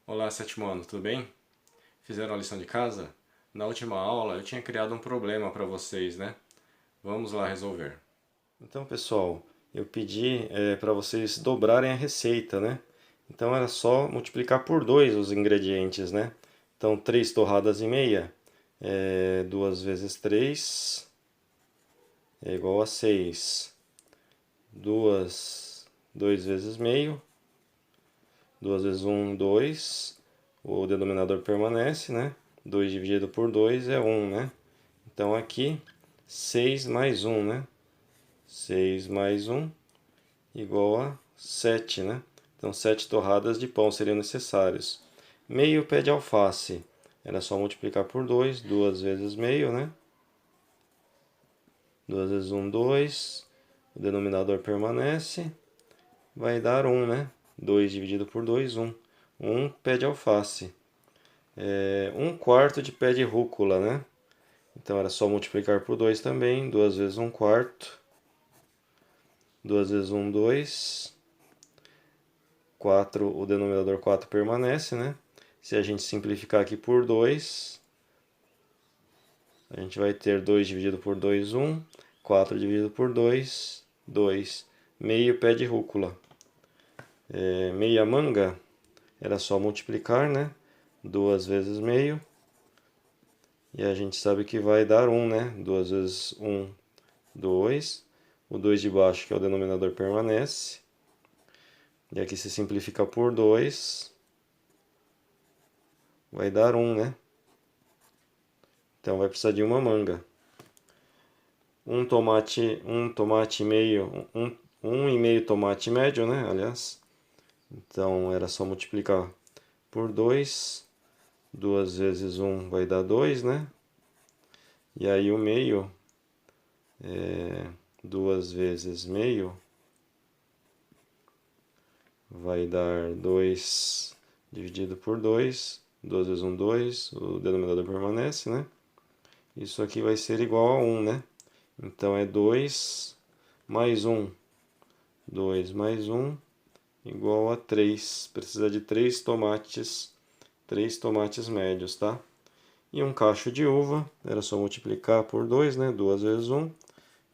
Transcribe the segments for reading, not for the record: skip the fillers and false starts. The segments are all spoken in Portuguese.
Olá, sétimo ano, tudo bem? Fizeram a lição de casa? Na última aula eu tinha criado um problema para vocês, né? Vamos lá resolver. Então, pessoal, eu pedi para vocês dobrarem a receita, né? Então era só multiplicar por 2 os ingredientes, né? Então, 3 torradas e meia, 2 vezes 3 é igual a 6. 2 vezes meio, 2 vezes 1, 2. O denominador permanece, né? 2 dividido por 2 é 1, né? Então aqui 6 mais 1, né? 6 mais 1 igual a 7, né? Então 7 torradas de pão seriam necessários. Meio pé de alface. Era só multiplicar por 2, 2 vezes meio, né? 2 vezes 1, 2. O denominador permanece. Vai dar 1, né? 2 dividido por 2, 1. 1 pé de alface. 1 quarto de pé de rúcula, né? Então era só multiplicar por 2 também. 2 vezes 1 quarto. 2 vezes 1, 2. 4, o denominador 4 permanece, né? Se a gente simplificar aqui por 2, a gente vai ter 2 dividido por 2, 1. 4 dividido por 2, 2. Meio pé de rúcula. Meia manga, era só multiplicar, né? 2 vezes meio. E a gente sabe que vai dar 1, né? 2 vezes 1, 2. O 2 de baixo, que é o denominador, permanece. E aqui se simplifica por 2, vai dar 1, né? Então vai precisar de uma manga. Um tomate e meio, um e meio tomate médio, né? Aliás. Então era só multiplicar por 2. 2 vezes 1 vai dar 2, né? E aí o meio, 2 vezes meio, vai dar 2 dividido por 2. 2 vezes 1, 2. O denominador permanece, né? Isso aqui vai ser igual a 1, né? Então é 2 mais 1. 2 mais 1 igual a 3. Precisa de 3 tomates médios, tá? E um cacho de uva, era só multiplicar por 2, né? 2 vezes 1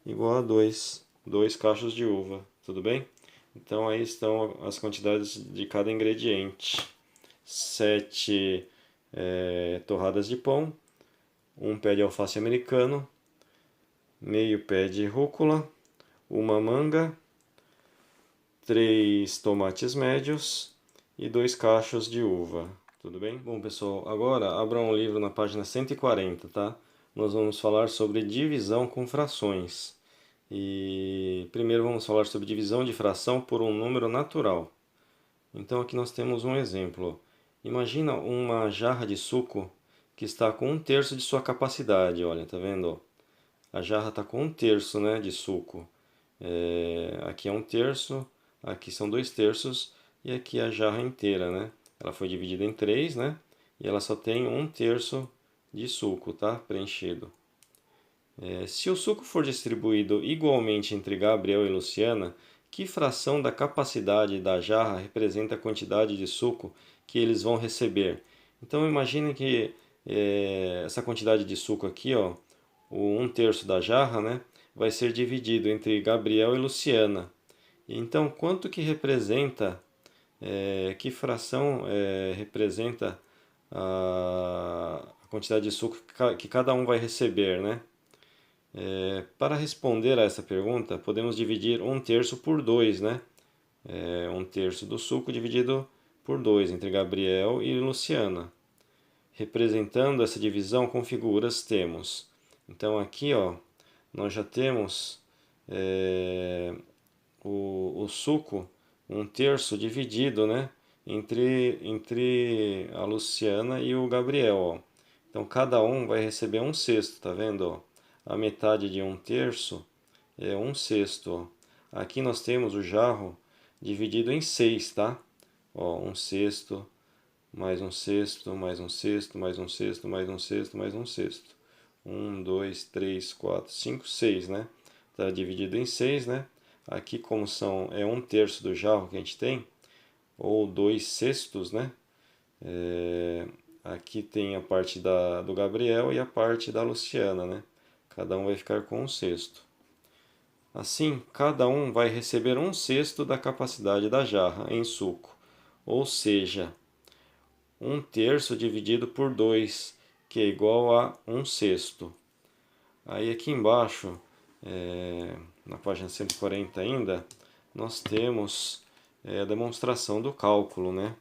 igual a 2. 2 cachos de uva, tudo bem? Então aí estão as quantidades de cada ingrediente. 7 torradas de pão, um pé de alface americano, meio pé de rúcula, uma manga, 3 tomates médios e 2 cachos de uva. Tudo bem? Bom, pessoal, agora abra um livro na página 140, tá? Nós vamos falar sobre divisão com frações. E primeiro vamos falar sobre divisão de fração por um número natural. Então aqui nós temos um exemplo. Imagina uma jarra de suco que está com 1/3 de sua capacidade. Olha, tá vendo? A jarra está com 1/3, né, de suco. Aqui é 1/3, aqui são 2/3 e aqui a jarra inteira, né? Ela foi dividida em 3, né? E ela só tem 1/3 de suco, tá? Preenchido. Se o suco for distribuído igualmente entre Gabriel e Luciana, que fração da capacidade da jarra representa a quantidade de suco que eles vão receber? Então imagine que essa quantidade de suco aqui, ó, o 1/3 da jarra, né, vai ser dividido entre Gabriel e Luciana. Então, quanto que representa, que fração representa a quantidade de suco que cada um vai receber, né? Para responder a essa pergunta, podemos dividir 1/3 por 2, né? 1/3 do suco dividido por 2 entre Gabriel e Luciana. Representando essa divisão com figuras, temos. Então aqui, ó, nós já temos o suco 1/3 dividido, né? Entre a Luciana e o Gabriel, ó. Então cada um vai receber 1/6, tá vendo? Ó? A metade de 1/3 é 1/6. Ó. Aqui nós temos o jarro dividido em 6, tá? Ó, 1/6, mais 1/6, mais 1/6, mais 1/6, mais 1/6, mais 1/6. 1, 2, 3, 4, 5, 6, né? Está dividido em 6, né? Aqui, como é 1/3 do jarro que a gente tem, ou 2/6, né? Aqui tem a parte do Gabriel e a parte da Luciana, né? Cada um vai ficar com um sexto. Assim, cada um vai receber um sexto da capacidade da jarra em suco, ou seja, um terço dividido por 2, que é igual a um sexto. Aí aqui embaixo, na página 140 ainda, nós temos a demonstração do cálculo, né?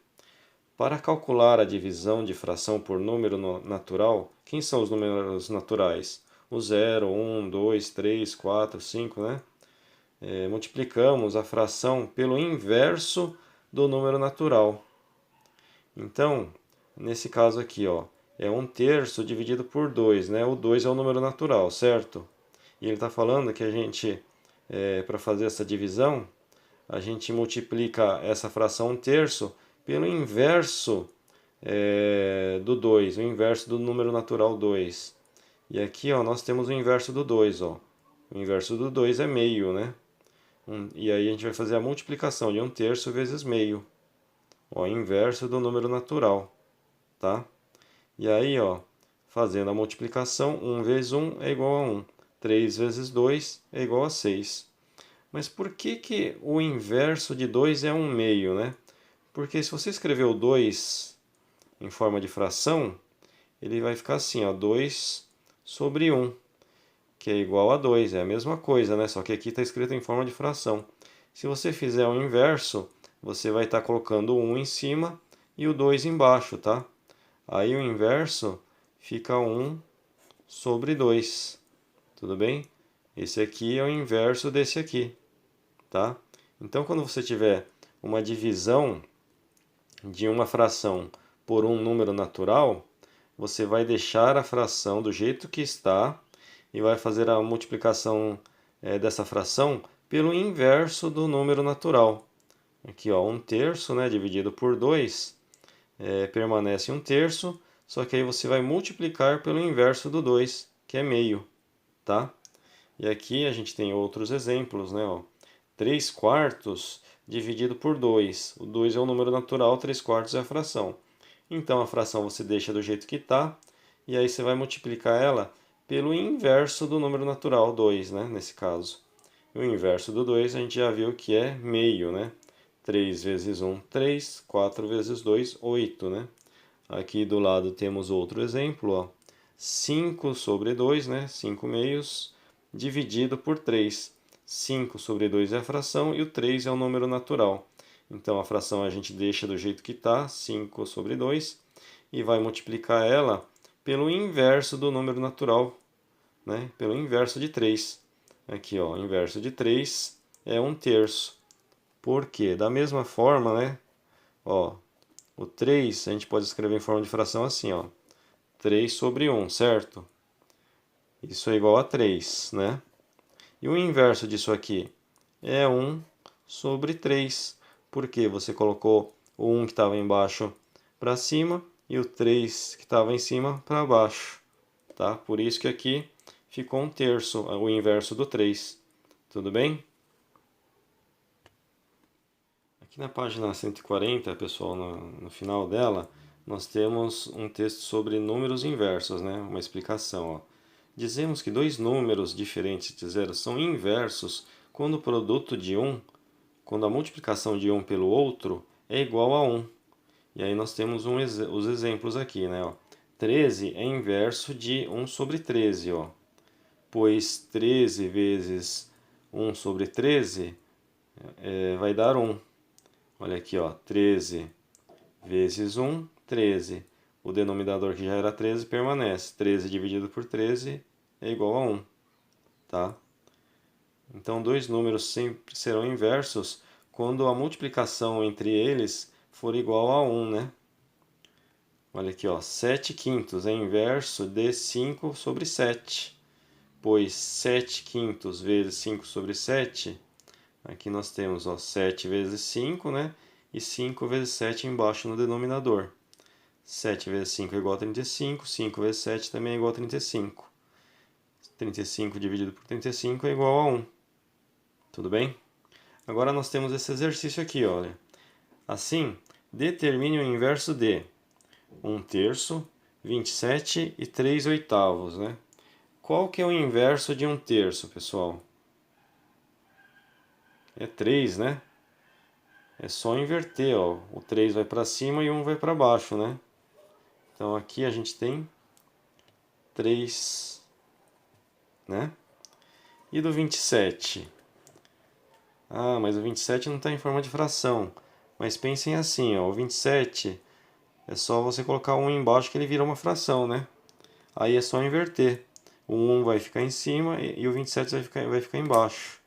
Para calcular a divisão de fração por número natural, quem são os números naturais? O 0, 1, 2, 3, 4, 5, né? Multiplicamos a fração pelo inverso do número natural. Então, nesse caso aqui, ó, é um terço dividido por 2, né? O 2 é o número natural, certo? E ele está falando que a gente, para fazer essa divisão, a gente multiplica essa fração um terço pelo inverso do 2, o inverso do número natural 2. E aqui, ó, nós temos o inverso do 2, ó. O inverso do 2 é meio, né? E aí a gente vai fazer a multiplicação de um terço vezes meio. Ó, inverso do número natural, tá? E aí, ó, fazendo a multiplicação, 1 vezes 1 é igual a 1. 3 vezes 2 é igual a 6. Mas por que o inverso de 2 é 1 meio, né? Porque se você escrever o 2 em forma de fração, ele vai ficar assim, ó, 2 sobre 1, que é igual a 2. É a mesma coisa, né? Só que aqui está escrito em forma de fração. Se você fizer o inverso, você vai estar colocando o 1 em cima e o 2 embaixo, tá? Aí o inverso fica 1 sobre 2. Tudo bem? Esse aqui é o inverso desse aqui, tá? Então, quando você tiver uma divisão de uma fração por um número natural, você vai deixar a fração do jeito que está e vai fazer a multiplicação dessa fração pelo inverso do número natural. Aqui, ó, um terço, né, dividido por 2, permanece um terço, só que aí você vai multiplicar pelo inverso do 2, que é meio, tá? E aqui a gente tem outros exemplos, né, ó. 3 quartos dividido por 2. O 2 é o número natural, 3 quartos é a fração. Então a fração você deixa do jeito que está, e aí você vai multiplicar ela pelo inverso do número natural, 2, né, nesse caso. E o inverso do 2 a gente já viu que é meio, né? 3 vezes 1, 3. 4 vezes 2, 8, né? Aqui do lado temos outro exemplo, ó. 5 sobre 2, né? 5 meios, dividido por 3. 5 sobre 2 é a fração e o 3 é o número natural. Então a fração a gente deixa do jeito que está, 5 sobre 2, e vai multiplicar ela pelo inverso do número natural, né? Pelo inverso de 3. Aqui, ó, inverso de 3 é um terço. Por quê? Da mesma forma, né? Ó, o 3 a gente pode escrever em forma de fração assim, ó. 3 sobre 1, certo? Isso é igual a 3, né? E o inverso disso aqui é 1 sobre 3. Porque você colocou o 1 que estava embaixo para cima e o 3 que estava em cima para baixo, tá? Por isso que aqui ficou um terço, o inverso do 3. Tudo bem? Aqui na página 140, pessoal, no final dela, nós temos um texto sobre números inversos, né? Uma explicação, ó. Dizemos que dois números diferentes de zero são inversos quando o produto de um, quando a multiplicação de um pelo outro é igual a 1. E aí nós temos os exemplos aqui, né? Ó. 13 é inverso de 1 sobre 13, ó. Pois 13 vezes 1 sobre 13 vai dar 1. Olha aqui, ó, 13 vezes 1, 13. O denominador que já era 13 permanece. 13 dividido por 13 é igual a 1, tá? Então, dois números sempre serão inversos quando a multiplicação entre eles for igual a 1, né? Olha aqui, ó, 7 quintos é inverso de 5 sobre 7. Pois 7 quintos vezes 5 sobre 7, aqui nós temos, ó, 7 vezes 5, né? E 5 vezes 7 embaixo no denominador. 7 vezes 5 é igual a 35, 5 vezes 7 também é igual a 35. 35 dividido por 35 é igual a 1. Tudo bem? Agora nós temos esse exercício aqui, olha. Assim, determine o inverso de 1 terço, 27 e 3 oitavos, né? Qual que é o inverso de 1 terço, pessoal? É 3, né? É só inverter, ó. O 3 vai para cima e o 1 vai para baixo, né? Então aqui a gente tem 3, né? E do 27? Ah, mas o 27 não está em forma de fração. Mas pensem assim, ó, o 27 é só você colocar um embaixo que ele vira uma fração, né? Aí é só inverter. O 1 vai ficar em cima e o 27 vai ficar embaixo.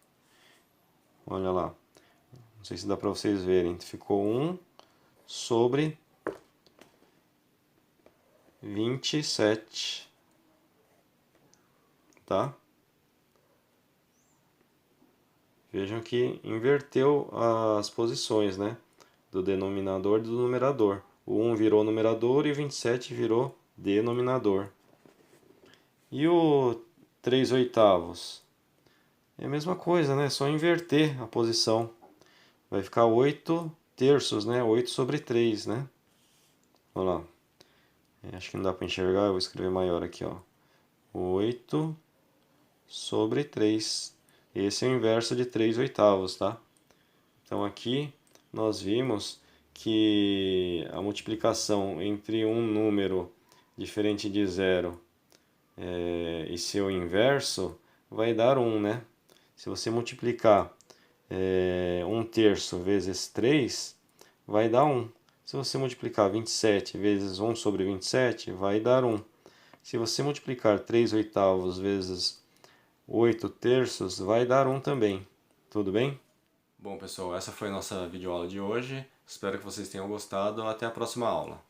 Olha lá. Não sei se dá para vocês verem. Ficou 1 sobre 27. Tá? Vejam que inverteu as posições, né? Do denominador e do numerador. O 1 virou numerador e o 27 virou denominador. E o 3 oitavos? É a mesma coisa, né? É só inverter a posição. Vai ficar 8 terços, né? 8 sobre 3, né? Olha lá. Acho que não dá para enxergar, eu vou escrever maior aqui, ó. 8 sobre 3. Esse é o inverso de 3 oitavos, tá? Então aqui nós vimos que a multiplicação entre um número diferente de zero e seu inverso vai dar 1, né? Se você multiplicar 1 terço vezes 3, vai dar 1. Se você multiplicar 27 vezes 1 sobre 27, vai dar 1. Se você multiplicar 3 oitavos vezes 8 terços, vai dar 1 também. Tudo bem? Bom, pessoal, essa foi a nossa videoaula de hoje. Espero que vocês tenham gostado. Até a próxima aula.